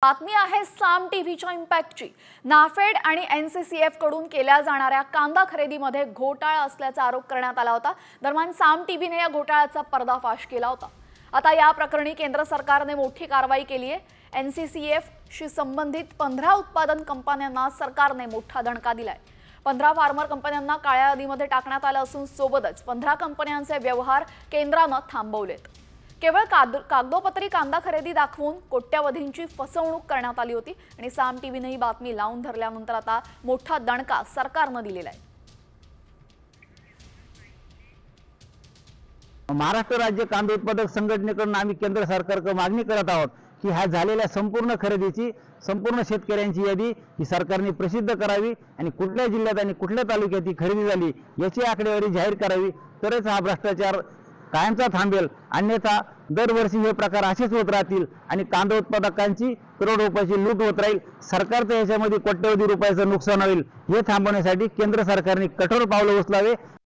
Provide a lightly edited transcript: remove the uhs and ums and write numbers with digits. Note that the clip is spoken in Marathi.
बातमी आहे साम टीव्हीच्या इम्पॅक्टची। नाफेड आणि एनसीसीएफ कडून केल्या जाणाऱ्या कांदा खरेदीमध्ये घोटाळा असल्याचा आरोप करण्यात आला होता। दरम्यान साम टीव्हीने या घोटाळ्याचा पर्दाफाश केला होता। आता या प्रकरणी केंद्र सरकारने मोठी कारवाई केली आहे। एनसीसीएफ शी संबंधित 15 उत्पादन कंपन्यांना सरकारने मोठा दणका दिलाय। 15 फार्मर कंपन्यांना काळ्या यादीमध्ये टाकण्यात आलं असून सोबतच 15 कंपन्यांचे व्यवहार केंद्राने थांबवलेत। केवळ कागदोपत्री कांदा खरेदी दाखवून कोट्यवधींची फसवणूक करण्यात आली होती आणि साम टीव्हीने ही बातमी लावून धरल्यानंतर आता मोठा दणका सरकारने दिलेला आहे। महाराष्ट्र राज्य कांदा उत्पादक संघटनेकडून आम्ही केंद्र सरकारकडे मागणी करत आहोत की ह्या झालेल्या संपूर्ण खरेदीची संपूर्ण शेतकऱ्यांची यादी ही सरकारने प्रसिद्ध करावी आणि कुठल्या जिल्ह्यात आणि कुठल्या तालुक्यात ही खरेदी झाली याची आकडेवारी जाहीर करावी, तरच हा भ्रष्टाचार कायमचा थांबेल। अन्यथा दरवर्षी हे प्रकार असेच होत राहतील आणि कांदा उत्पादकांची करोड रुपयाची लूट होत राहील। सरकारचं याच्यामध्ये कोट्यवधी रुपयाचं नुकसान होईल। हे थांबवण्यासाठी केंद्र सरकारने कठोर पावलं उचलावे।